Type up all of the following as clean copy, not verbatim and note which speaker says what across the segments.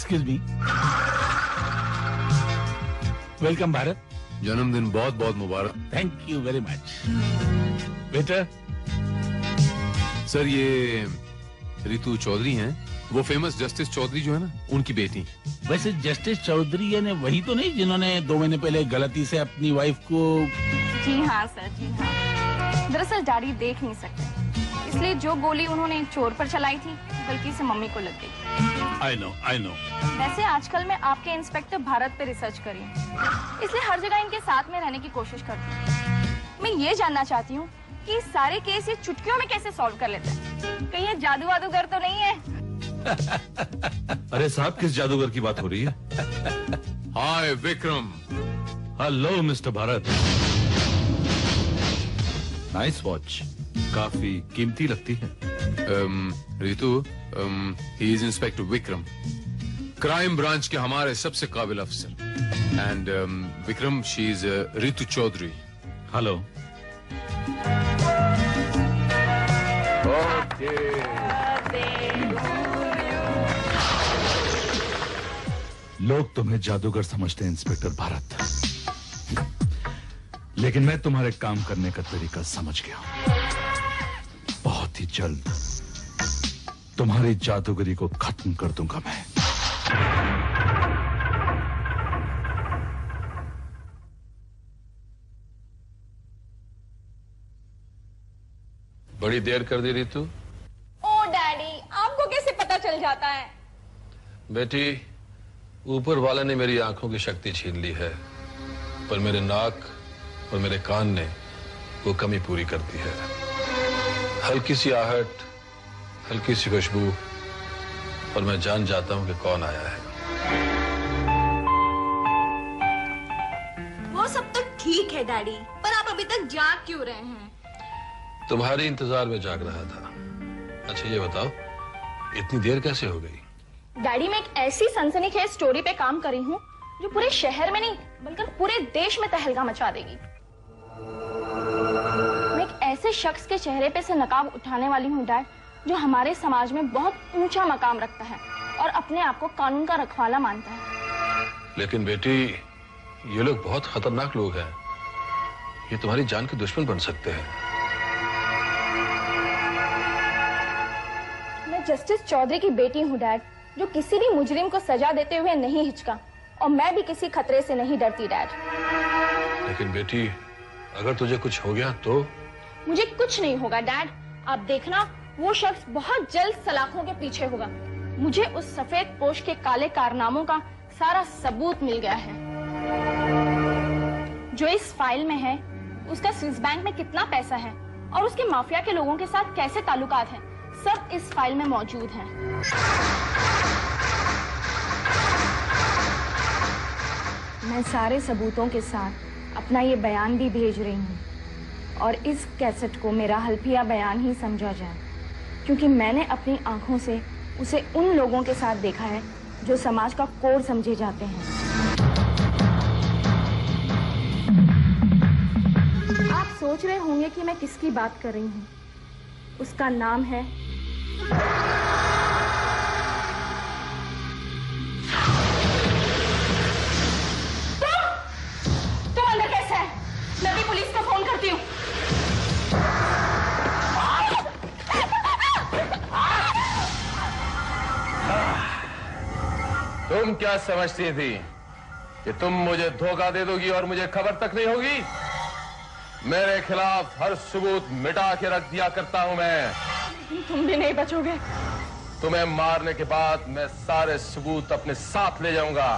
Speaker 1: Excuse me. Welcome Bharat.
Speaker 2: जन्मदिन बहुत बहुत मुबारक।
Speaker 1: Thank you very much. बेटा
Speaker 2: सर ये रितु चौधरी हैं, वो फेमस जस्टिस चौधरी जो है ना, उनकी बेटी।
Speaker 1: वैसे जस्टिस चौधरी यानी वही तो नहीं जिन्होंने 2 महीने पहले गलती से अपनी वाइफ को?
Speaker 3: जी हाँ सर, जी हाँ। दरअसल डैडी देख नहीं सकते, इसलिए जो गोली उन्होंने चोर पर चलाई थी गलती से मम्मी को लग गई।
Speaker 1: I know.
Speaker 3: वैसे आजकल मैं आपके इंस्पेक्टर भारत पे रिसर्च कर रही हूँ, इसलिए हर जगह इनके साथ में रहने की कोशिश करती हूँ। मैं ये जानना चाहती हूँ कि सारे केस ये चुटकियों में कैसे सॉल्व कर लेते हैं? कहीं ये जादू वादूगर तो नहीं है?
Speaker 4: अरे साहब, किस जादूगर की बात हो रही है?
Speaker 2: Hi Vikram.
Speaker 4: Hello mister Bharat. Nice watch, काफी कीमती लगती है।
Speaker 2: Ritu, he is inspector Vikram, crime branch के हमारे सबसे काबिल अफसर। And Vikram, she is Ritu Chaudhary.
Speaker 4: Hello. लोग तुम्हें जादूगर समझते हैं इंस्पेक्टर भारत, लेकिन मैं तुम्हारे काम करने का तरीका समझ गया हूं। बहुत ही जल्द तुम्हारी जादूगरी को खत्म कर दूंगा मैं।
Speaker 5: बड़ी देर कर दी रितु।
Speaker 3: ओ डैडी, आपको कैसे पता चल जाता है?
Speaker 5: बेटी, ऊपर वाले ने मेरी आंखों की शक्ति छीन ली है, पर मेरे नाक और मेरे कान ने वो कमी पूरी कर दी है। हल्की सी आहट, हल्की सी खुशबू, और मैं जान जाता हूं कि कौन आया है।
Speaker 3: वो सब तो ठीक है डैडी, पर आप अभी तक जाग क्यों रहे हैं?
Speaker 5: तुम्हारी इंतजार में जाग रहा था। अच्छा ये बताओ, इतनी देर कैसे हो गई?
Speaker 3: डैडी, मैं एक ऐसी सनसनीखेज स्टोरी पे काम कर रही हूँ जो पूरे शहर में नहीं बल्कि पूरे देश में तहलका मचा देगी। मैं एक ऐसे शख्स के चेहरे पे से नकाब उठाने वाली हूँ डैड, जो हमारे समाज में बहुत ऊंचा मकाम रखता है और अपने आप को कानून का रखवाला मानता है।
Speaker 5: लेकिन बेटी, ये लोग बहुत खतरनाक लोग हैं, ये तुम्हारी जान के दुश्मन बन सकते हैं।
Speaker 3: मैं जस्टिस चौधरी की बेटी हूँ डैड, जो किसी भी मुजरिम को सजा देते हुए नहीं हिचका, और मैं भी किसी खतरे से नहीं डरती डैड।
Speaker 5: लेकिन बेटी, अगर तुझे कुछ हो गया तो?
Speaker 3: मुझे कुछ नहीं होगा डैड, आप देखना, वो शख्स बहुत जल्द सलाखों के पीछे होगा। मुझे उस सफेद पोश के काले कारनामों का सारा सबूत मिल गया है। जो इस फाइल में है, उसका स्विस बैंक में कितना पैसा है और उसके माफिया के लोगों के साथ कैसे ताल्लुकात हैं, सब इस फाइल में मौजूद है। मैं सारे सबूतों के साथ अपना ये बयान भी भेज रही हूँ, और इस कैसेट को मेरा हल्फिया बयान ही समझा जाए, क्योंकि मैंने अपनी आंखों से उसे उन लोगों के साथ देखा है जो समाज का कोर समझे जाते हैं। आप सोच रहे होंगे कि मैं किसकी बात कर रही हूँ। उसका नाम है तुम अंदर कैसे है? मैं भी पुलिस को फोन करती हूँ।
Speaker 6: तुम क्या समझती थी कि तुम मुझे धोखा दे दोगी और मुझे खबर तक नहीं होगी? मेरे खिलाफ हर सबूत मिटा के रख दिया करता हूं मैं।
Speaker 3: तुम भी नहीं बचोगे।
Speaker 6: तुम्हें मारने के बाद मैं सारे सबूत अपने साथ ले जाऊंगा।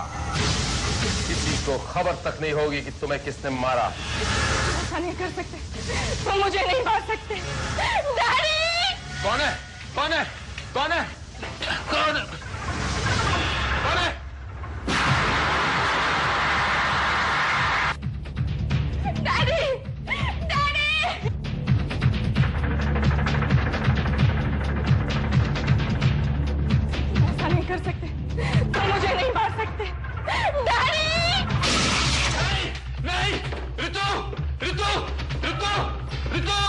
Speaker 6: किसी को खबर तक नहीं होगी कि तुम्हें किसने मारा।
Speaker 3: ऐसा नहीं कर सकते, तुम मुझे नहीं मार सकते। डैडी!
Speaker 6: कौन है? कौन है? कौन है? कौन है? कौन है?
Speaker 3: डैडी! डैडी! ऐसा नहीं कर सकते, तुम मुझे नहीं मार सकते। डैडी!
Speaker 6: नहीं! रितु! रितु! रितु! रितु!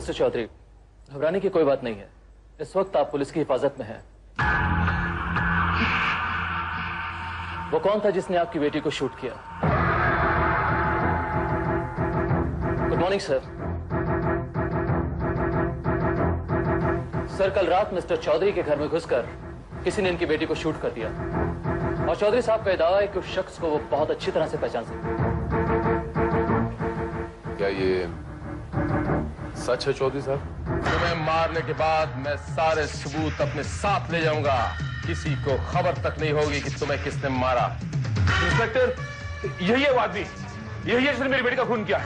Speaker 7: मिस्टर चौधरी, घबराने की कोई बात नहीं है। इस वक्त आप पुलिस की हिफाजत में हैं। वो कौन था जिसने आपकी बेटी को शूट किया? Good morning sir. सर, कल रात मिस्टर चौधरी के घर में घुसकर किसी ने इनकी बेटी को शूट कर दिया और चौधरी साहब का दावा है कि उस शख्स को वो बहुत अच्छी तरह से पहचान सकते हैं।
Speaker 2: क्या ये सच है चौधरी साहब?
Speaker 6: तुम्हें मारने के बाद मैं सारे सबूत अपने साथ ले जाऊंगा। किसी को खबर तक नहीं होगी कि तुम्हें किसने मारा।
Speaker 8: इंस्पेक्टर, यही है वो आदमी, यही है जिसने मेरी बेटी का खून किया है।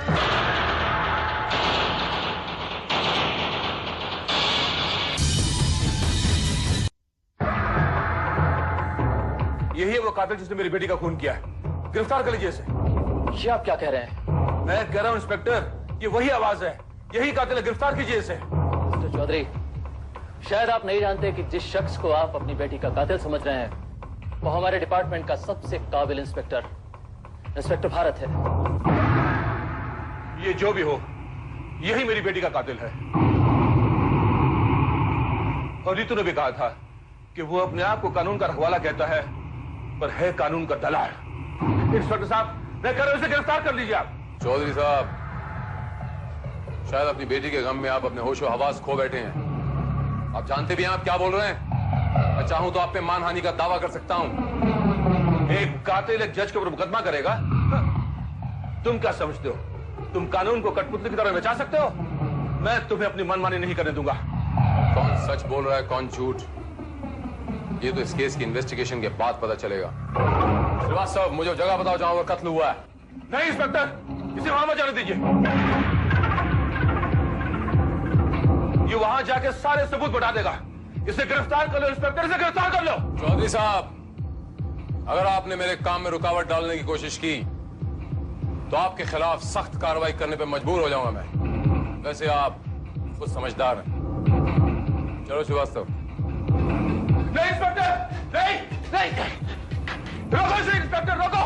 Speaker 8: यही है वो कातिल जिसने मेरी बेटी का खून किया है। गिरफ्तार कर लीजिए इसे।
Speaker 7: ये आप क्या कह रहे हैं?
Speaker 8: मैं कह रहा हूं इंस्पेक्टर, ये वही आवाज है, यही कातिल है, गिरफ्तार कीजिए इसे।
Speaker 7: मिस्टर चौधरी, शायद आप नहीं जानते कि जिस शख्स को आप अपनी बेटी का कातिल समझ रहे हैं वो हमारे डिपार्टमेंट का सबसे काबिल इंस्पेक्टर भारत है।
Speaker 8: ये जो भी हो, यही मेरी बेटी का कातिल है। और रितु ने भी कहा था कि वो अपने आप को कानून का रखवाला कहता है, पर है कानून का दलाल। इंस्पेक्टर साहब, मैं कह रहा हूं, इसे गिरफ्तार कर लीजिए आप।
Speaker 2: चौधरी साहब, शायद अपनी बेटी के गम में आप अपने होशो हवास खो बैठे हैं। आप जानते भी हैं आप क्या बोल रहे हैं? मैं चाहूं तो आप पे मानहानि का दावा कर सकता हूं।
Speaker 8: एक कातिल एक जज के ऊपर मुकदमा करेगा? तुम क्या समझते हो? तुम कानून को कठपुतली की तरह नचा सकते हो? मैं तुम्हें अपनी मनमानी नहीं करने दूंगा।
Speaker 2: कौन सच बोल रहा है, कौन झूठ, ये तो इस केस की इन्वेस्टिगेशन के बाद पता चलेगा। श्रीवास्तव, मुझे जगह बताओ जहां वो कत्ल हुआ है।
Speaker 8: नहीं इंस्पेक्टर, इसे वहां मत जाने दीजिए। ये वहां जाके सारे सबूत बता देगा। इसे गिरफ्तार कर लो इंस्पेक्टर, इसे गिरफ्तार कर लो।
Speaker 2: चौधरी साहब, अगर आपने मेरे काम में रुकावट डालने की कोशिश की तो आपके खिलाफ सख्त कार्रवाई करने पर मजबूर हो जाऊंगा मैं। वैसे आप खुद समझदार हैं। चलो श्रीवास्तव।
Speaker 8: नहीं इंस्पेक्टर, नहीं नहीं, रोको इसे इंस्पेक्टर, रोको।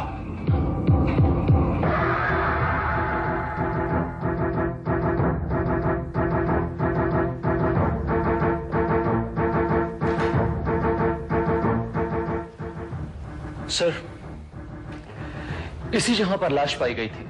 Speaker 7: सर, इसी जगह पर लाश पाई गई थी।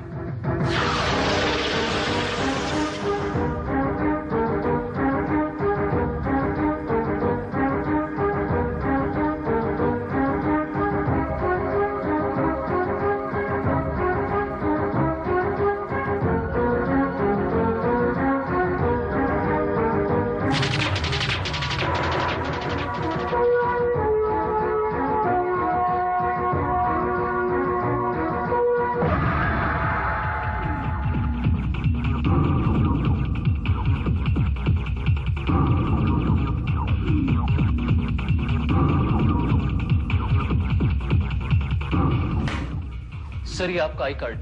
Speaker 7: सर, ये आपका आई कार्ड।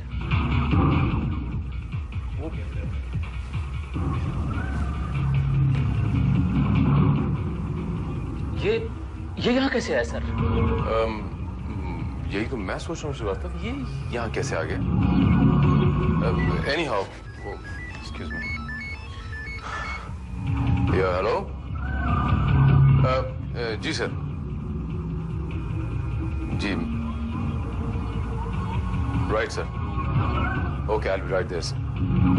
Speaker 7: ये यहाँ कैसे आया सर?
Speaker 2: यही तो मैं सोच रहा हूँ श्रीवास्तव, ये यहाँ कैसे आ गया? Anyhow, excuse me. या हेलो, जी सर, जी right sir, okay, I will be right there sir.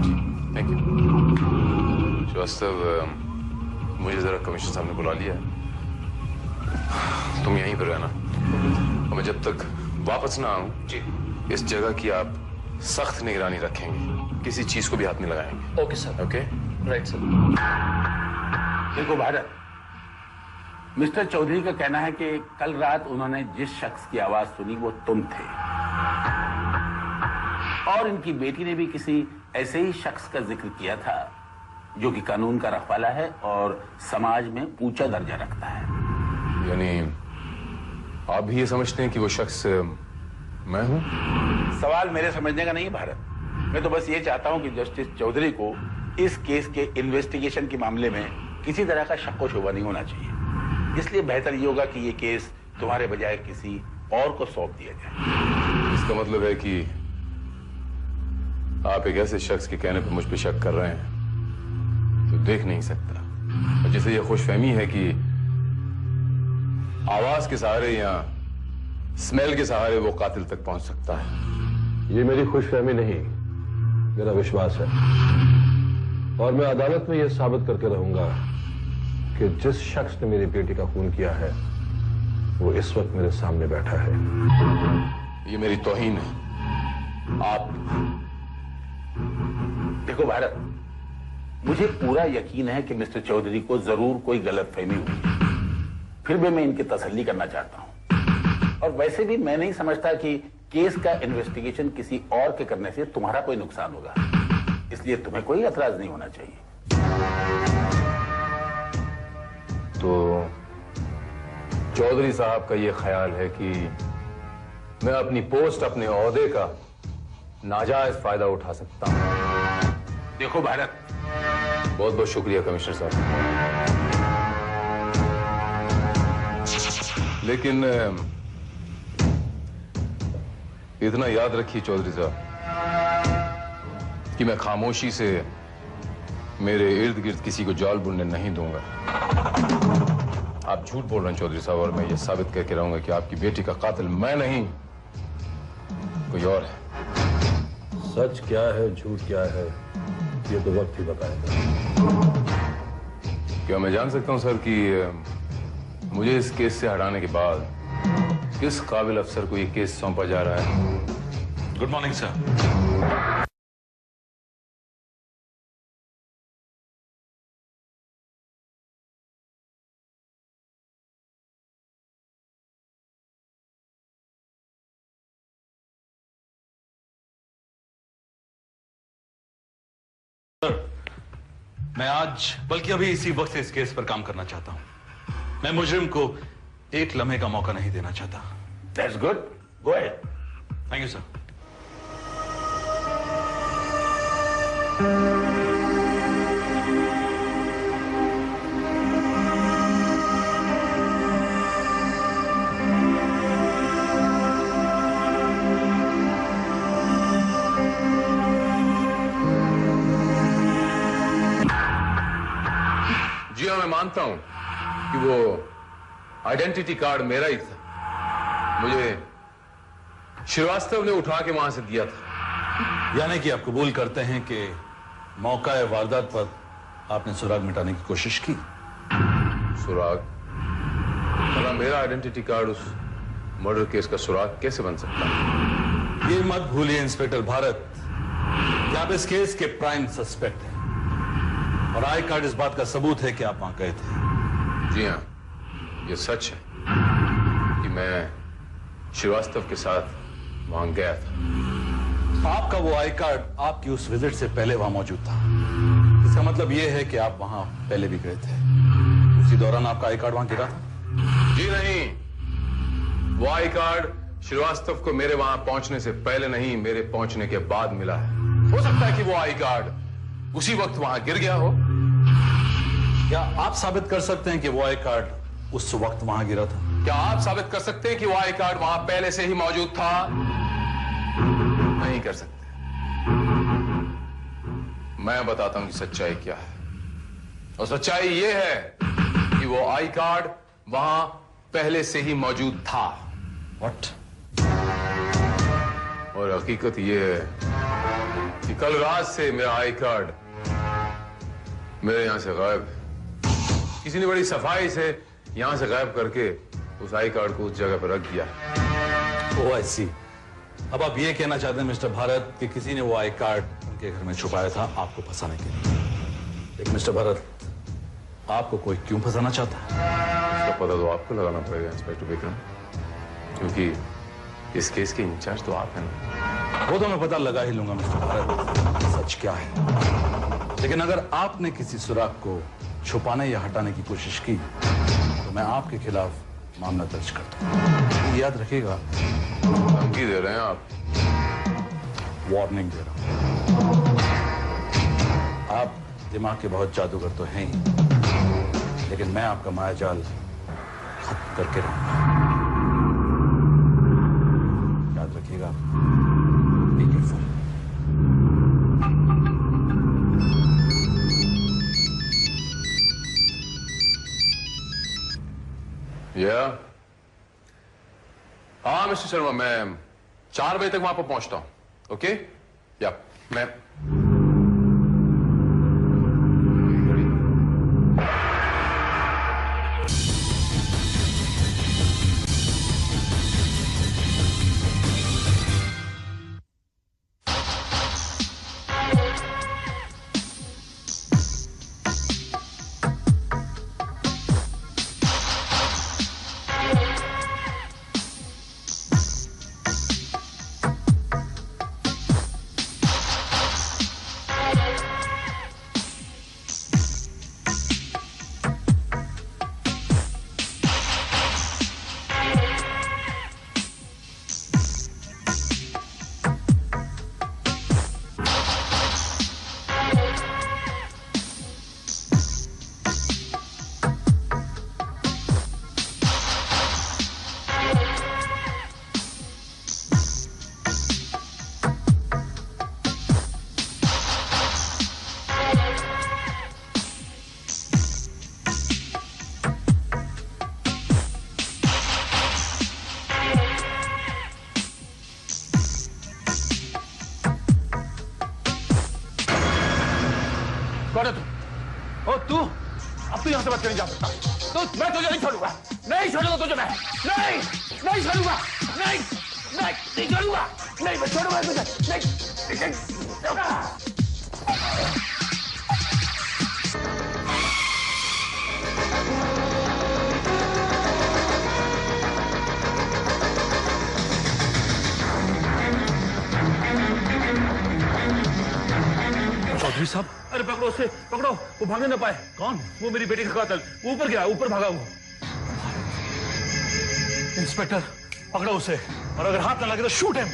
Speaker 2: जी थैंक यू। श्रीवास्तव, मुझे जरा कमिश्नर साहब ने बुला लिया है, तुम यहीं पर रहना और मैं जब तक वापस ना आऊं जी इस जगह की आप सख्त निगरानी रखेंगे, किसी चीज को भी हाथ नहीं लगाएंगे।
Speaker 7: Okay sir.
Speaker 2: Okay,
Speaker 7: right sir.
Speaker 1: देखो भारत, मिस्टर चौधरी का कहना है कि कल रात उन्होंने जिस शख्स की आवाज सुनी वो तुम थे और इनकी बेटी ने भी किसी ऐसे ही शख्स का जिक्र किया था जो कि कानून का रखवाला है और समाज में ऊंचा दर्जा रखता है।
Speaker 2: यानी आप भी ये समझते हैं कि वो शख्स मैं हूं?
Speaker 1: सवाल मेरे समझने का नहीं भारत, मैं तो बस ये चाहता हूं कि जस्टिस चौधरी को इस केस के इन्वेस्टिगेशन के मामले में किसी तरह का शक व शुबा नहीं होना चाहिए। इसलिए बेहतर ये होगा कि ये केस तुम्हारे बजाय किसी और को सौंप दिया जाए।
Speaker 2: इसका मतलब है कि आप एक ऐसे शख्स के कहने पर मुझ पर शक कर रहे हैं तो देख नहीं सकता, और जिसे ये खुशफहमी है कि आवाज के सहारे या स्मेल के सहारे वो कातिल तक पहुंच सकता है।
Speaker 5: ये मेरी खुशफहमी नहीं, मेरा विश्वास है, और मैं अदालत में यह साबित करके रहूंगा कि जिस शख्स ने मेरी बेटी का खून किया है वो इस वक्त मेरे सामने बैठा है।
Speaker 2: ये मेरी तौहीन है। आप
Speaker 1: देखो भारत, मुझे पूरा यकीन है कि मिस्टर चौधरी को जरूर कोई गलतफहमी हुई है, फिर भी मैं इनकी तसल्ली करना चाहता हूं। और वैसे भी मैं नहीं समझता कि केस का इन्वेस्टिगेशन किसी और के करने से तुम्हारा कोई नुकसान होगा, इसलिए तुम्हें कोई एतराज नहीं होना चाहिए।
Speaker 2: तो चौधरी साहब का ये ख्याल है कि मैं अपनी पोस्ट, अपने ओहदे का नाजायज फायदा उठा सकता हूं।
Speaker 1: देखो भारत,
Speaker 2: बहुत बहुत शुक्रिया कमिश्नर साहब, लेकिन इतना याद रखिए चौधरी साहब कि मैं खामोशी से मेरे इर्द गिर्द किसी को जाल बुनने नहीं दूंगा। आप झूठ बोल रहे हैं चौधरी साहब, और मैं ये साबित करके रहूंगा कि आपकी बेटी का कातिल मैं नहीं, कोई और है।
Speaker 5: सच क्या है, झूठ क्या है, ये तो वक्त ही बताएगा।
Speaker 2: क्या मैं जान सकता हूं सर कि मुझे इस केस से हटाने के बाद किस काबिल अफसर को ये केस सौंपा जा रहा है?
Speaker 4: Good morning sir. मैं आज, बल्कि अभी इसी वक्त से इस केस पर काम करना चाहता हूं। मैं मुजरिम को एक लम्हे का मौका नहीं देना चाहता।
Speaker 1: That's good, go ahead.
Speaker 4: Thank you sir.
Speaker 2: जी हाँ, मैं मानता हूं कि वो आइडेंटिटी कार्ड मेरा ही था। मुझे श्रीवास्तव ने उठा के वहां से दिया था।
Speaker 4: यानी कि आप कबूल करते हैं कि मौका वारदात पर आपने सुराग मिटाने की कोशिश की?
Speaker 2: सुराग? भला मेरा आइडेंटिटी कार्ड उस मर्डर केस का सुराग कैसे बन सकता है?
Speaker 4: ये मत भूलिए इंस्पेक्टर भारत कि आप इस केस के प्राइम सस्पेक्ट हैं, और आई कार्ड इस बात का सबूत है कि आप वहां गए थे।
Speaker 2: जी हाँ, ये सच है कि मैं श्रीवास्तव के साथ वहां गया था।
Speaker 4: आपका वो आई कार्ड आपकी उस विजिट से पहले वहां मौजूद था। इसका मतलब यह है कि आप वहां पहले भी गए थे। उसी दौरान आपका आई कार्ड वहां गिरा था?
Speaker 2: जी नहीं, वो आई कार्ड श्रीवास्तव को मेरे वहां पहुंचने से पहले नहीं, मेरे पहुंचने के बाद मिला है। हो सकता है कि वो आई कार्ड उसी वक्त वहां गिर गया हो।
Speaker 4: क्या आप साबित कर सकते हैं कि वो आई कार्ड उस वक्त वहां गिरा था?
Speaker 2: क्या आप साबित कर सकते हैं कि वो आई कार्ड वहां पहले से ही मौजूद था? नहीं कर सकते। मैं बताता हूं कि सच्चाई क्या है, और सच्चाई ये है कि वो आई कार्ड वहां पहले से ही मौजूद था।
Speaker 4: व्हाट?
Speaker 2: और हकीकत ये है कि कल रात से मेरा आई कार्ड मेरे यहां से गायब है। किसी ने बड़ी सफाई से यहां से गायब करके उस आई कार्ड को उस जगह पर रख दिया।
Speaker 4: ओह आई सी। अब आप ये कहना चाहते हैं मिस्टर भारत कि किसी ने वो आई कार्ड उनके घर में छुपाया था आपको फंसाने के लिए। लेकिन मिस्टर भारत, आपको कोई क्यों फंसाना चाहता है?
Speaker 2: इसका पता तो आपको लगाना पड़ेगा इंस्पेक्टर विक्रम, क्योंकि इस केस के इंचार्ज तो आप हैं ना।
Speaker 4: वो तो मैं पता लगा ही लूंगा मिस्टर भारत सच क्या है। लेकिन अगर आपने किसी सुराग को छुपाने या हटाने की कोशिश की तो मैं आपके खिलाफ मामला दर्ज करता हूं। याद रखिएगा।
Speaker 2: धमकी दे रहे हैं आप?
Speaker 4: वार्निंग दे रहा हूं। आप दिमाग के बहुत जादूगर तो हैं ही, लेकिन मैं आपका मायाजाल खत्म करके रहूंगा। याद रखिएगा। Be careful.
Speaker 2: हाँ मिस्टर शर्मा, मैं 4 बजे तक वहां पर पहुंचता हूं। ओके? या मैं
Speaker 8: तू अब तू यहां से बच कर नहीं जा सकता। तो मैं तुझे नहीं छोड़ूंगा, नहीं छोड़ूंगा तुझे, मैं नहीं छोड़ूंगा, नहीं छोड़ूंगा, नहीं मैं छोड़ूंगा तुझे, नहीं।
Speaker 4: चौधरी साहब,
Speaker 8: अरे पकड़ो उसे, पकड़ो, वो भागने ना पाए।
Speaker 4: कौन?
Speaker 8: वो मेरी बेटी का कातिल, वो ऊपर गया, ऊपर भागा वो। इंस्पेक्टर पकड़ो उसे, और अगर हाथ ना लगे तो shoot him.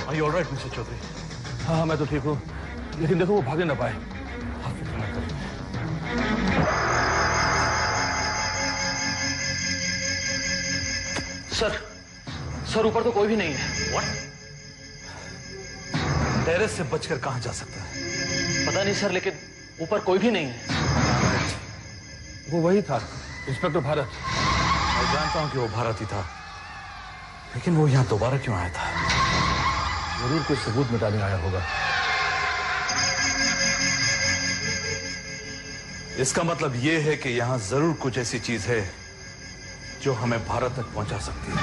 Speaker 4: Are you alright mister Chaudhary?
Speaker 8: हाँ मैं तो ठीक हूँ, लेकिन देखो वो भागने ना पाए। सर ऊपर तो कोई भी नहीं है।
Speaker 4: What? टेरेस से बचकर कहां जा सकता है?
Speaker 7: पता नहीं सर, लेकिन ऊपर कोई भी नहीं है।
Speaker 8: वो वही था, इंस्पेक्टर भारत।
Speaker 4: मैं जानता हूं कि वो भारत ही था, लेकिन वो यहां दोबारा क्यों आया था?
Speaker 8: जरूर कोई सबूत मिटाने आया होगा।
Speaker 4: इसका मतलब यह है कि यहां जरूर कुछ ऐसी चीज है जो हमें भारत तक पहुंचा सकती है।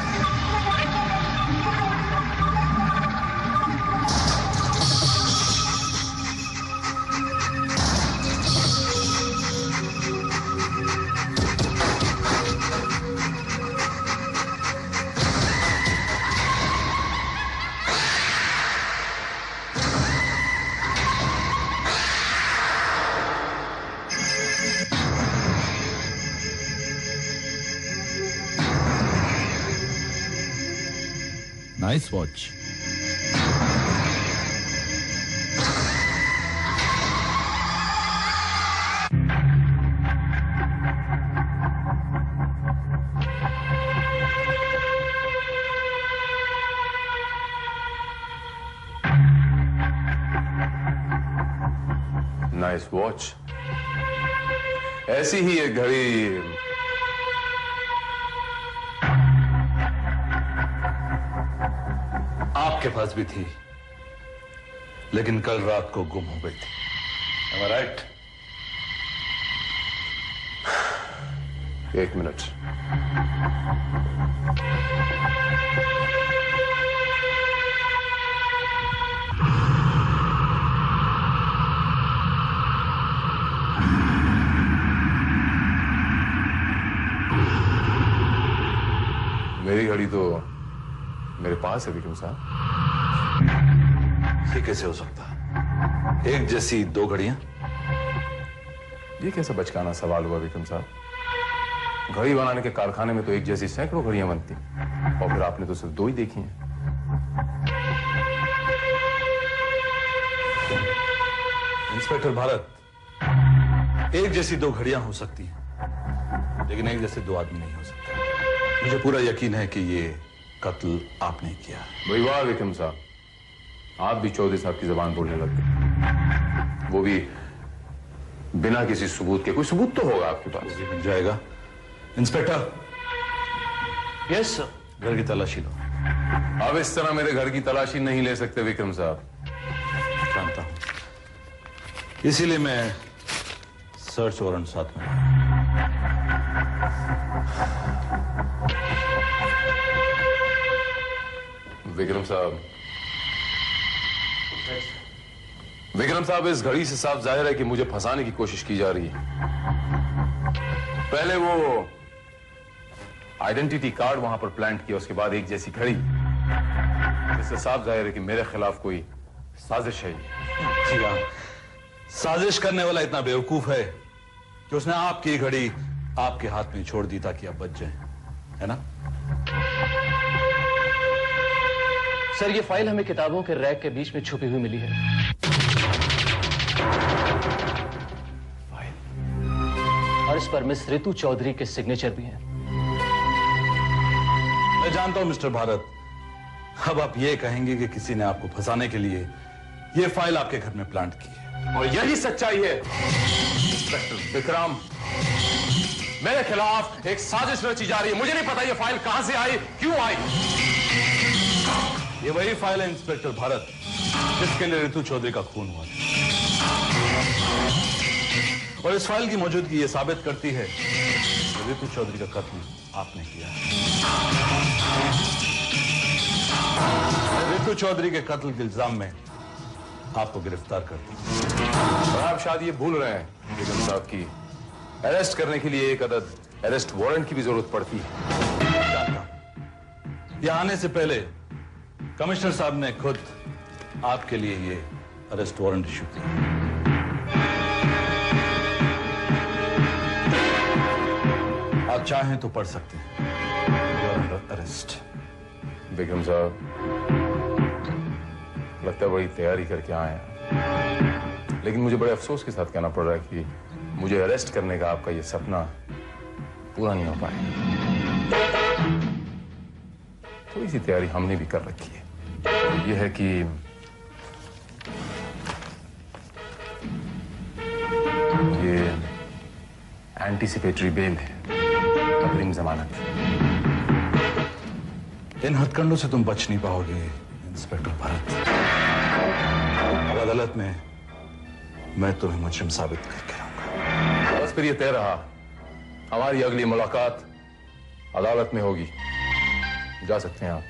Speaker 4: Nice watch.
Speaker 2: Nice watch. ऐसी ही एक घड़ी
Speaker 4: आपके पास भी थी, लेकिन कल रात को गुम हो गई थी। Am I right?
Speaker 2: एक मिनट। मेरी घड़ी तो मेरे पास है विक्रम साहब।
Speaker 4: ये कैसे हो सकता है? एक जैसी दो घड़ियां?
Speaker 2: ये कैसा बचकाना सवाल हुआ विक्रम साहब? घड़ी बनाने के कारखाने में तो एक जैसी सैकड़ों घड़ियां बनती, और फिर आपने तो सिर्फ 2 ही देखी हैं।
Speaker 4: इंस्पेक्टर भारत, एक जैसी 2 घड़ियां हो सकती हैं, लेकिन एक जैसे 2 आदमी नहीं हो सकते। मुझे पूरा यकीन है कि ये कत्ल आपने किया।
Speaker 2: वही वाह विक्रम साहब, आप भी चौधरी साहब की जबान बोलने लग गए, वो भी
Speaker 6: बिना किसी सबूत के? कोई सबूत तो होगा आपके पास।
Speaker 4: जी मिल जाएगा। Inspector,
Speaker 7: yes sir.
Speaker 4: घर की तलाशी लो।
Speaker 6: अब इस तरह मेरे घर की तलाशी नहीं ले सकते विक्रम साहब।
Speaker 4: जानता हूं, इसीलिए मैं सर्च वारंट साथ में।
Speaker 6: विक्रम साहब, विक्रम साहब, इस घड़ी से साफ जाहिर है कि मुझे फंसाने की कोशिश की जा रही है। पहले वो आइडेंटिटी कार्ड वहां पर प्लांट किया, उसके बाद एक जैसी घड़ी, इससे साफ जाहिर है कि मेरे खिलाफ कोई साजिश है।
Speaker 4: जी हाँ, साजिश करने वाला इतना बेवकूफ है कि उसने आपकी घड़ी आपके हाथ में छोड़ दी ताकि आप बच जाएं, है ना?
Speaker 7: सर, ये फाइल हमें किताबों के रैक के बीच में छुपी हुई मिली है। और इस पर मिस रितु चौधरी के सिग्नेचर भी हैं।
Speaker 4: मैं जानता हूं मिस्टर भारत, अब आप ये कहेंगे कि किसी ने आपको फंसाने के लिए ये फाइल आपके घर में प्लांट की है।
Speaker 6: और यही सच्चाई है इंस्पेक्टर विक्रम। मेरे खिलाफ एक साजिश रची जा रही है। मुझे नहीं पता ये फाइल कहां से आई, क्यों आई।
Speaker 4: ये वही फाइल है इंस्पेक्टर भारत जिसके लिए रितु चौधरी का खून हुआ। और इस फाइल की मौजूदगी ये साबित करती है कि रितु चौधरी का कत्ल आपने किया है। रितु चौधरी के कत्ल के इल्जाम में आपको गिरफ्तार कर दिया।
Speaker 6: और आप शायद ये भूल रहे हैं विक्रम साहब की अरेस्ट करने के लिए एक अदद अरेस्ट वारंट की भी जरूरत पड़ती है।
Speaker 4: यहां आने से पहले कमिश्नर साहब ने खुद आपके लिए ये अरेस्ट वारंट इशू किया। आप चाहें तो पढ़ सकते हैं। अरेस्ट।
Speaker 6: विक्रम साहब, लगता है बड़ी तैयारी करके आए हैं, लेकिन मुझे बड़े अफसोस के साथ कहना पड़ रहा है कि मुझे अरेस्ट करने का आपका ये सपना पूरा नहीं हो पाया। थोड़ी सी तैयारी हमने भी कर रखी है। ये है कि ये एंटीसिपेटरी बेल है, अग्रिम जमानत।
Speaker 4: इन हथकंडों से तुम बच नहीं पाओगे इंस्पेक्टर भारत। अब अदालत में मैं तुम्हें मुजरिम साबित करके रहूंगा।
Speaker 6: बस फिर ये तय रहा, हमारी अगली मुलाकात अदालत में होगी। जा सकते हैं आप।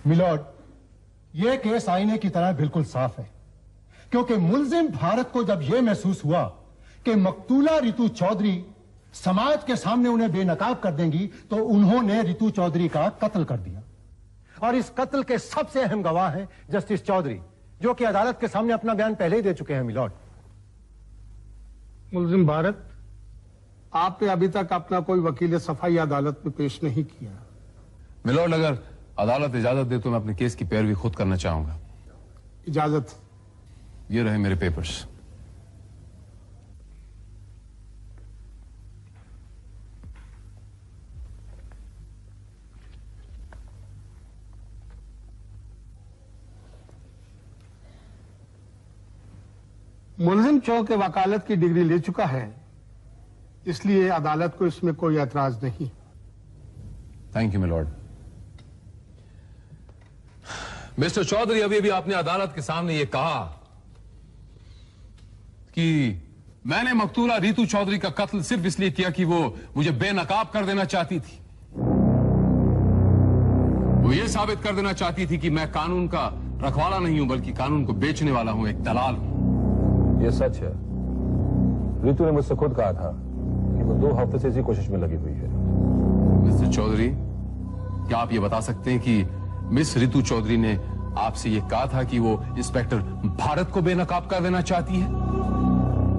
Speaker 9: मिलॉर्ड, यह केस आईने की तरह बिल्कुल साफ है, क्योंकि मुलजिम भारत को जब यह महसूस हुआ कि मकतूला रितु चौधरी समाज के सामने उन्हें बेनकाब कर देंगी, तो उन्होंने रितु चौधरी का कत्ल कर दिया। और इस कत्ल के सबसे अहम गवाह हैं जस्टिस चौधरी, जो कि अदालत के सामने अपना बयान पहले ही दे चुके हैं। मिलॉर्ड,
Speaker 10: मुलजिम भारत, आपने अभी तक अपना कोई वकील सफाई अदालत में पेश नहीं किया।
Speaker 6: मिलॉर्ड, अगर अदालत इजाजत दे तो मैं अपने केस की पैरवी खुद करना चाहूंगा।
Speaker 10: इजाजत।
Speaker 6: ये रहे मेरे पेपर्स।
Speaker 10: मुलजिम चौक के वकालत की डिग्री ले चुका है, इसलिए अदालत को इसमें कोई एतराज नहीं।
Speaker 6: Thank you my lord. Mister Chaudhary, अभी अभी आपने अदालत के सामने ये कहा कि
Speaker 2: मैंने मकतूला रीतू चौधरी का कत्ल सिर्फ इसलिए किया कि वो मुझे बेनकाब कर देना चाहती थी। वो ये साबित कर देना चाहती थी कि मैं कानून का रखवाला नहीं हूं, बल्कि कानून को बेचने वाला हूं, एक दलाल हूं।
Speaker 4: ये सच है। रीतू ने मुझसे खुद कहा था कि वो 2 हफ्ते से इसी कोशिश में लगी हुई है।
Speaker 2: मिस्टर चौधरी, क्या आप ये बता सकते हैं कि मिस रीतू चौधरी ने आपसे ये कहा था कि वो इंस्पेक्टर भारत को बेनकाब कर देना चाहती है?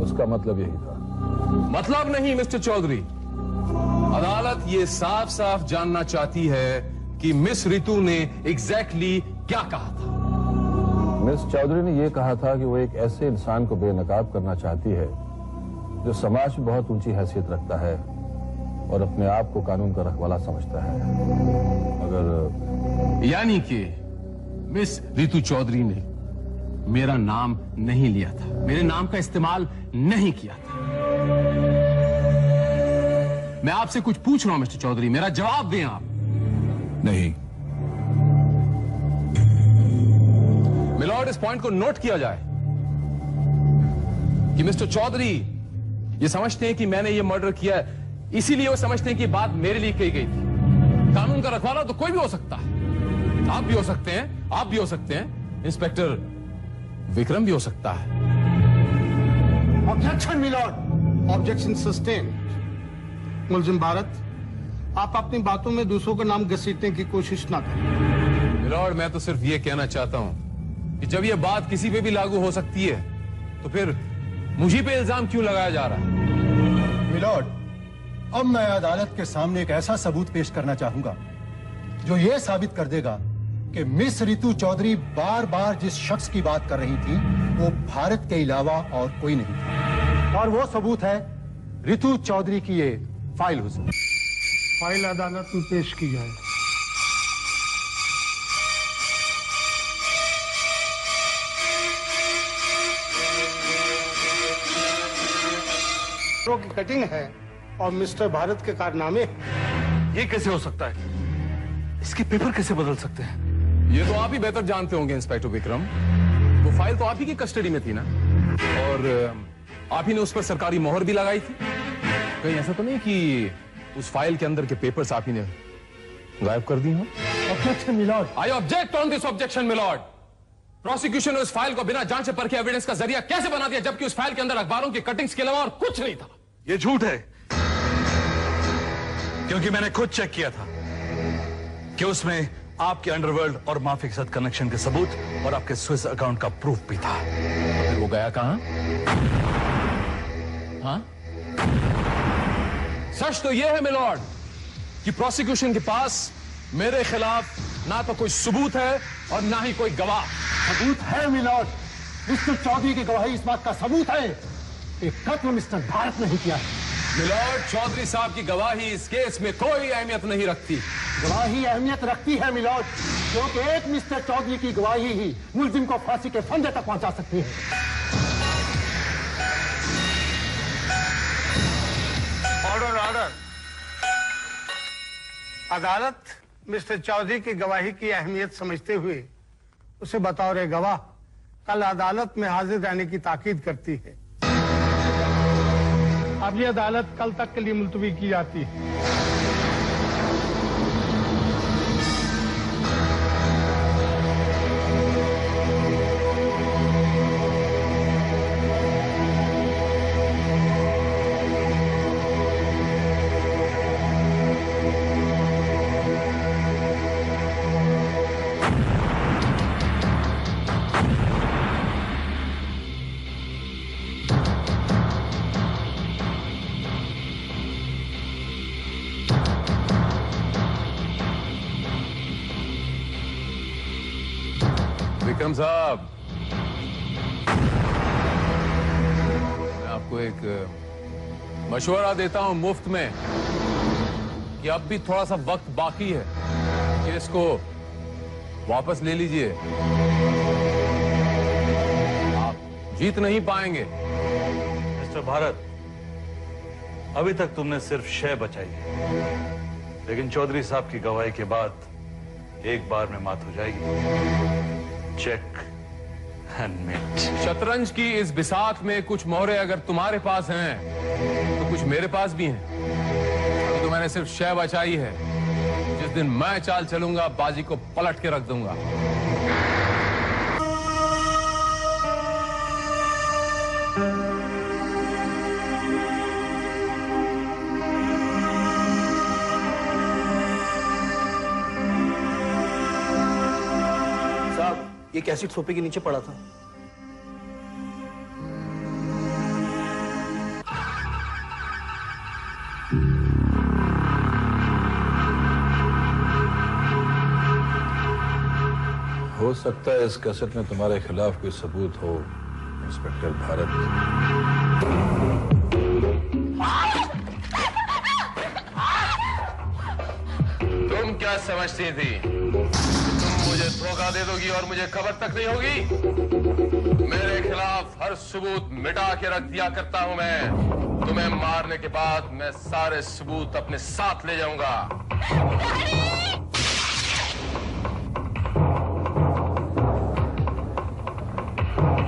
Speaker 4: उसका मतलब यही था।
Speaker 2: मतलब नहीं मिस्टर चौधरी, अदालत ये साफ साफ जानना चाहती है कि मिस रीतू ने एग्जैक्टली क्या कहा था।
Speaker 4: मिस चौधरी ने यह कहा था कि वो एक ऐसे इंसान को बेनकाब करना चाहती है जो समाज में बहुत ऊंची हैसियत रखता है और अपने आप को कानून का रखवाला समझता है। अगर
Speaker 2: यानी कि मिस रीतू चौधरी ने मेरा नाम नहीं लिया था, मेरे नाम का इस्तेमाल नहीं किया था। मैं आपसे कुछ पूछ रहा हूं मिस्टर चौधरी, मेरा जवाब दें आप।
Speaker 4: नहीं।
Speaker 2: मिलॉर्ड, इस पॉइंट को नोट किया जाए कि मिस्टर चौधरी ये समझते हैं कि मैंने ये मर्डर किया है, इसीलिए वो समझते हैं कि बात मेरे लिए कही गई थी। कानून का रखवाला तो कोई भी हो सकता है, आप भी हो सकते हैं, आप भी हो सकते हैं, इंस्पेक्टर विक्रम भी हो सकता है।
Speaker 10: Objection my lord, objection sustained. मुलजिम भारत, आप अपनी बातों में दूसरों का नाम घसीटने की कोशिश ना करें।
Speaker 2: मिलॉर्ड, मैं तो सिर्फ ये कहना चाहता हूं कि जब ये बात किसी पे भी लागू हो सकती है तो फिर मुझे पे इल्जाम क्यों लगाया जा रहा है?
Speaker 9: मिलॉर्ड, अब मैं अदालत के सामने एक ऐसा सबूत पेश करना चाहूंगा जो यह साबित कर देगा कि मिस रीतू चौधरी बार बार जिस शख्स की बात कर रही थी वो भारत के अलावा और कोई नहीं था, और वो सबूत है रीतू चौधरी की ये फाइल। हुजूर,
Speaker 10: फाइल अदालत में पेश की जाए। की कटिंग है और मिस्टर भारत के कारनामे।
Speaker 4: ये कैसे हो सकता है? इसके पेपर कैसे बदल सकते हैं?
Speaker 2: ये तो आप ही बेहतर जानते होंगे इंस्पेक्टर विक्रम। वो फाइल तो आप ही की कस्टडी में थी ना, और आप ही ने उस पर सरकारी मोहर भी लगाई थी। कहीं ऐसा तो नहीं कि उस फाइल के अंदर के पेपर्स आप ही ने गायब कर दी हो?
Speaker 9: Objection my lord.
Speaker 2: I object on this objection my lord. Prosecution ने उस फाइल को बिना जांच परखे एविडेंस का जरिया कैसे बना दिया, जबकि उस फाइल के अंदर अखबारों की कटिंग्स के अलावा और कुछ नहीं था?
Speaker 4: ये झूठ है, क्योंकि मैंने खुद चेक किया था कि उसमें आपके अंडरवर्ल्ड और माफिया के साथ कनेक्शन के सबूत और आपके स्विस अकाउंट का प्रूफ भी था।
Speaker 2: तो फिर वो गया कहां? हाँ? सच तो यह है मिलॉर्ड कि प्रोसिक्यूशन के पास मेरे खिलाफ ना तो कोई सबूत है और ना ही कोई गवाह।
Speaker 9: सबूत है मिलॉर्ड, मिस्टर चौधरी की गवाही इस बात का सबूत है कि कत्ल मिस्टर भारत ने ही किया है।
Speaker 2: मिलॉर्ड, चौधरी साहब की गवाही इस केस में कोई अहमियत नहीं रखती।
Speaker 9: गवाही अहमियत रखती है मिलॉर्ड, क्योंकि एक मिस्टर चौधरी की गवाही ही मुलजिम को फांसी के फंदे तक पहुंचा सकती है।
Speaker 10: Order, order. अदालत मिस्टर चौधरी की गवाही की अहमियत समझते हुए उसे बतौर गवाह कल अदालत में हाजिर रहने की ताकीद करती है। अब ये अदालत कल तक के लिए मुलतवी की जाती है।
Speaker 2: विक्रम साहब, मैं आपको एक मशवरा देता हूं मुफ्त में कि अब भी थोड़ा सा वक्त बाकी है, कि इसको वापस ले लीजिए। आप जीत नहीं पाएंगे।
Speaker 11: मिस्टर भारत, अभी तक तुमने सिर्फ शय बचाई है, लेकिन चौधरी साहब की गवाही के बाद एक बार में मात हो जाएगी। चेक
Speaker 6: शतरंज की इस बिसात में कुछ मोहरे अगर तुम्हारे पास हैं तो कुछ मेरे पास भी हैं। तो मैंने सिर्फ शय बचाई है। जिस दिन मैं चाल चलूंगा बाजी को पलट के रख दूंगा।
Speaker 12: ये कैसेट सोफे के नीचे पड़ा था।
Speaker 5: हो सकता है इस कैसेट में तुम्हारे खिलाफ कोई सबूत हो, इंस्पेक्टर भारत।
Speaker 2: तुम क्या समझती थी? मुझे धोखा दे दोगी और मुझे खबर तक नहीं होगी? मेरे खिलाफ हर सबूत मिटा के रख दिया करता हूं मैं। तुम्हें मारने के बाद मैं सारे सबूत अपने साथ ले जाऊंगा।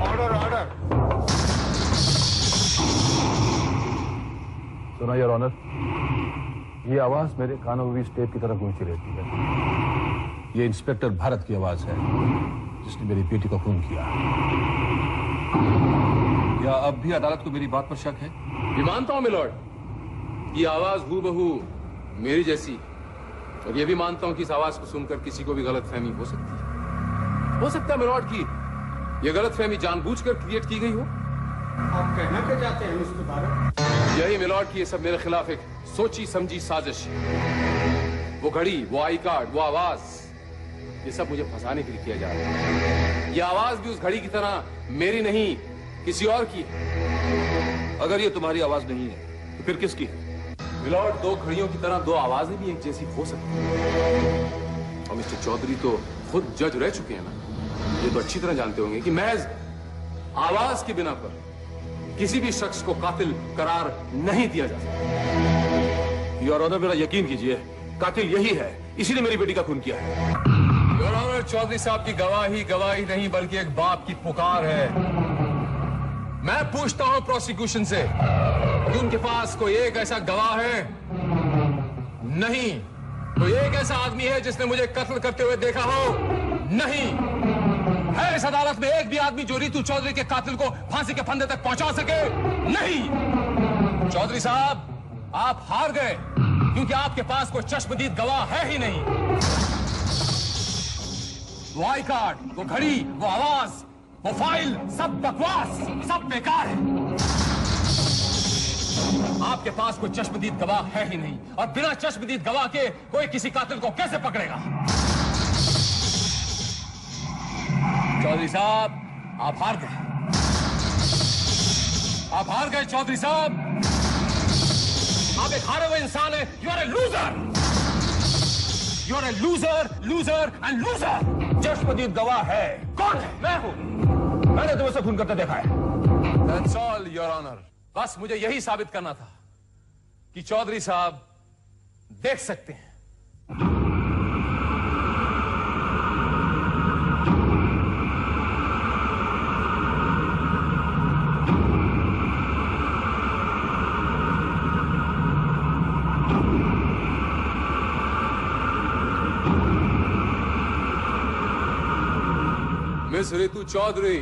Speaker 10: Order order.
Speaker 4: सुना योर ऑनर, ये आवाज मेरे कानों में भी इस टेप की तरह गूंजती रहती है। ये इंस्पेक्टर भारत की आवाज है जिसने मेरी बेटी को खून किया। क्या अब भी अदालत को मेरी बात पर शक है?
Speaker 6: ये मानता हूं मिलॉर्ड, ये आवाज हूबहू मेरी जैसी। और ये भी मानता हूं कि इस आवाज को सुनकर किसी को भी गलतफहमी हो सकती है। हो सकता है मिलॉर्ड की ये गलतफहमी जानबूझकर क्रिएट की गई हो।
Speaker 10: आप कहना क्या चाहते हैं मिस्टर भारत?
Speaker 6: यही मिलॉर्ड की ये सब मेरे खिलाफ एक सोची समझी साजिश है। वो घड़ी, वो आई कार्ड, वो आवाज, ये सब मुझे फंसाने के लिए किया जा रहा है। ये आवाज भी उस घड़ी की तरह मेरी नहीं, किसी और की है।
Speaker 4: अगर ये तुम्हारी आवाज नहीं है तो फिर किसकी है?
Speaker 6: मिलॉर्ड, दो घड़ियों की तरह दो आवाजें भी एक जैसी हो सकती हैं। और मिस्टर चौधरी तो खुद जज रह चुके हैं ना। ये तो अच्छी तरह जानते होंगे कि महज आवाज की बिना पर किसी भी शख्स को कातिल करार नहीं दिया जा सकता।
Speaker 4: योर ऑनर, मेरा यकीन कीजिए, कातिल यही है, इसीलिए मेरी बेटी का खून किया है।
Speaker 6: योर ऑनर, चौधरी साहब की गवाही गवाही नहीं बल्कि एक बाप की पुकार है। मैं पूछता हूं प्रोसिक्यूशन से कि उनके पास कोई एक ऐसा गवाह है? नहीं। कोई एक ऐसा आदमी है जिसने मुझे कत्ल करते हुए देखा हो? नहीं। है इस अदालत में एक भी आदमी जो रितु चौधरी के कातिल को फांसी के फंदे तक पहुंचा सके? नहीं। चौधरी साहब, आप हार गए क्योंकि आपके पास कोई चश्मदीद गवाह है ही नहीं। वो आई कार्ड, वो घड़ी, वो आवाज, वो फाइल, सब बकवास, सब बेकार है। आपके पास कोई चश्मदीद गवाह है ही नहीं, और बिना चश्मदीद गवाह के कोई किसी कातिल को कैसे पकड़ेगा? चौधरी साहब, आप हार गए। आप हार गए चौधरी साहब। आप एक हारे हुए इंसान है। You are a loser. You are a loser, loser and loser. चश्मदीद गवाह है। कौन है? मैं हूं। मैंने तुम्हें से खून करते देखा है। That's all, Your Honor. बस मुझे यही साबित करना था कि चौधरी साहब देख सकते हैं। मिस रितु चौधरी,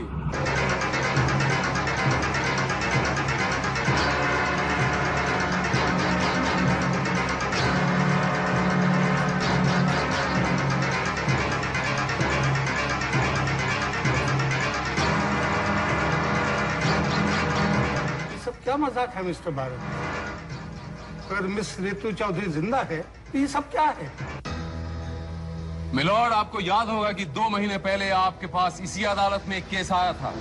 Speaker 10: क्या मजाक है मिस्टर भारत? अगर मिस रितु चौधरी जिंदा है तो ये सब क्या है?
Speaker 6: मिलॉर्ड, आपको याद होगा कि 2 महीने पहले आपके पास इसी अदालत में एक केस आया था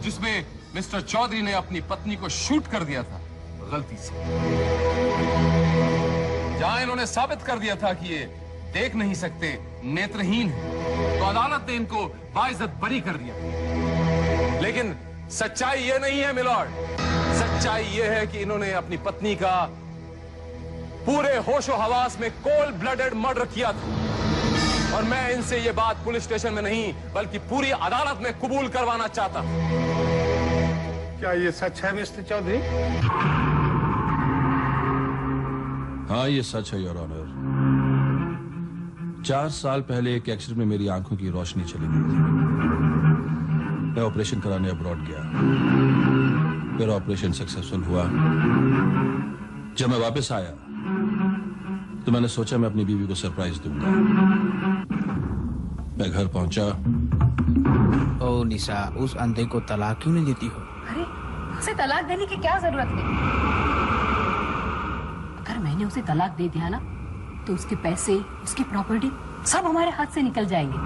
Speaker 6: जिसमें मिस्टर चौधरी ने अपनी पत्नी को शूट कर दिया था गलती से। जहां इन्होंने साबित कर दिया था कि ये देख नहीं सकते, नेत्रहीन है, तो अदालत ने इनको बाइज्जत बरी कर दिया। लेकिन सच्चाई ये नहीं है मिलॉर्ड। सच्चाई ये है कि इन्होंने अपनी पत्नी का पूरे होशो हवास में कोल्ड ब्लडेड मर्डर किया था। और मैं इनसे ये बात पुलिस स्टेशन में नहीं बल्कि पूरी अदालत में कबूल करवाना चाहता हूं।
Speaker 10: क्या ये सच है मिस्टर चौधरी?
Speaker 5: हाँ, ये सच है योर ऑनर। 4 साल पहले एक एक्सीडेंट में मेरी आंखों की रोशनी चली गई थी। मैं ऑपरेशन कराने अब्रॉड गया। मेरा ऑपरेशन सक्सेसफुल हुआ। जब मैं वापस आया तो मैंने सोचा मैं अपनी बीवी को सरप्राइज दूंगा। मैं घर पहुंचा।
Speaker 12: ओ निशा, उस अंधे को तलाक क्यों नहीं देती हो?
Speaker 13: अरे, उसे तलाक देने की क्या जरूरत है? अगर मैंने उसे तलाक दे दिया ना तो उसके पैसे, उसकी प्रॉपर्टी सब हमारे हाथ से निकल जाएंगे।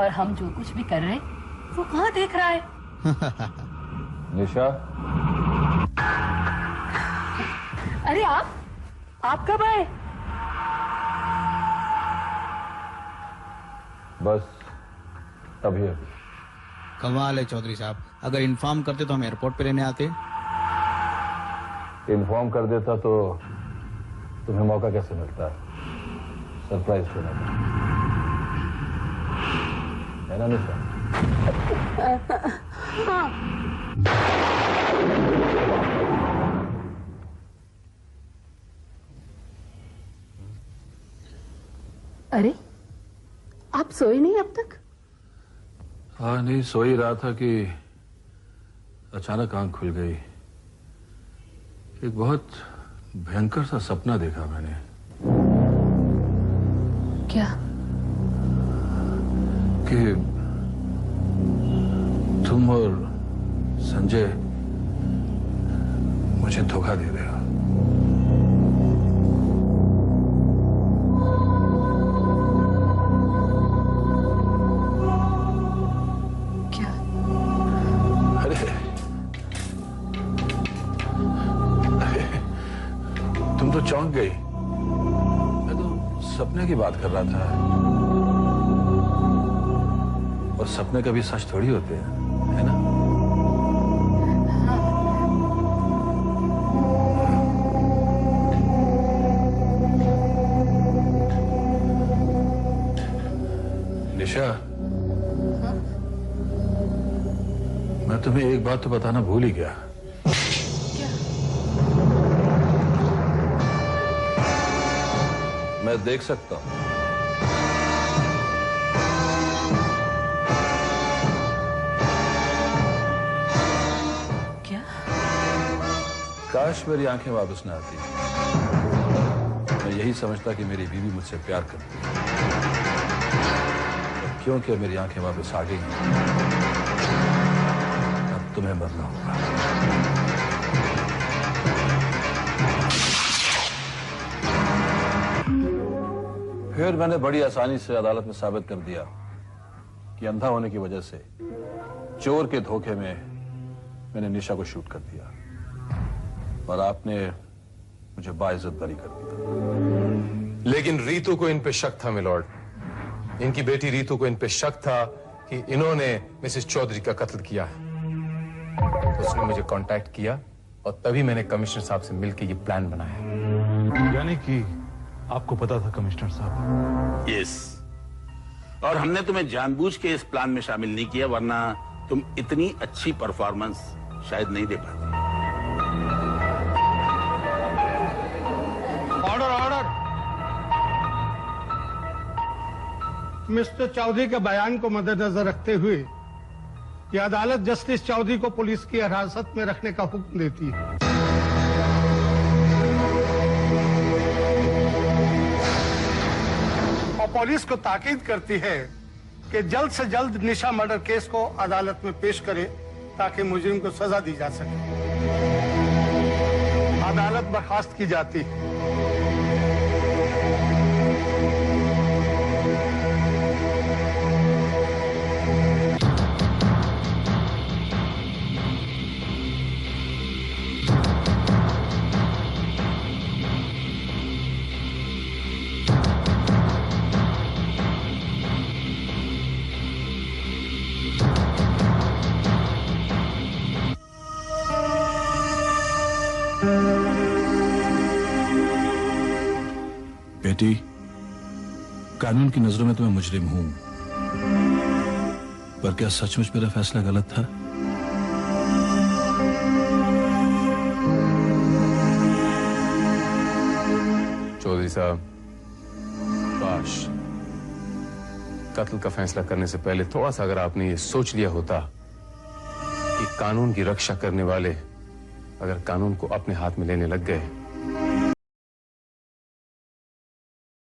Speaker 13: और हम जो कुछ भी कर रहे हैं वो कहाँ देख रहा है?
Speaker 6: निशा,
Speaker 13: अरे आप कब आए?
Speaker 6: बस अभी।
Speaker 12: कमाल है चौधरी साहब, अगर इन्फॉर्म करते तो हम एयरपोर्ट पे लेने आते।
Speaker 6: इन्फॉर्म कर देता तो तुम्हें मौका कैसे मिलता है सरप्राइज देने का, है ना निशा?
Speaker 13: अरे, आप सोए नहीं अब तक?
Speaker 5: हाँ, नहीं, सो ही रहा था कि अचानक आंख खुल गई। एक बहुत भयंकर सा सपना देखा मैंने।
Speaker 13: क्या?
Speaker 5: कि तुम और संजय मुझे धोखा दे रहे हो। तो चौंक गई। मैं तो सपने की बात कर रहा था और सपने कभी सच थोड़ी होते हैं, है ना? निशा, मैं तुम्हें एक बात तो बताना भूल ही गया। मैं देख सकता हूं।
Speaker 13: क्या?
Speaker 5: काश मेरी आंखें वापस न आती। मैं यही समझता कि मेरी बीवी मुझसे प्यार करती है। क्योंकि मेरी आंखें वापस आ गई, अब तुम्हें मरना होगा। फिर मैंने बड़ी आसानी से अदालत में साबित कर दिया कि अंधा होने की वजह से चोर के धोखे में मैंने निशा को शूट कर दिया और आपने मुझे बाइज्जत बरी कर दिया।
Speaker 6: लेकिन रीतू को इन पे शक था मिलॉर्ड। इनकी बेटी रीतू को इन पे शक था कि इन्होंने मिसेस चौधरी का कत्ल किया है। तो उसने मुझे कांटेक्ट किया और तभी मैंने कमिश्नर साहब से मिलकर ये प्लान बनाया।
Speaker 11: यानी कि आपको पता था कमिश्नर साहब?
Speaker 1: यस, और हमने तुम्हें जानबूझ के इस प्लान में शामिल नहीं किया, वरना तुम इतनी अच्छी परफॉर्मेंस शायद नहीं दे पाते।
Speaker 10: Order order. मिस्टर चौधरी के बयान को मद्देनजर रखते हुए यह अदालत जस्टिस चौधरी को पुलिस की हिरासत में रखने का हुक्म देती है। पुलिस को ताकीद करती है कि जल्द से जल्द निशा मर्डर केस को अदालत में पेश करे ताकि मुजरिम को सजा दी जा सके। अदालत बर्खास्त की जाती है।
Speaker 4: बेटी, कानून की नजरों में तो मैं मुजरिम हूं, पर क्या सचमुच मेरा फैसला गलत था?
Speaker 6: चौधरी साहब, काश कत्ल का फैसला करने से पहले थोड़ा सा अगर आपने ये सोच लिया होता कि कानून की रक्षा करने वाले अगर कानून को अपने हाथ में लेने लग गए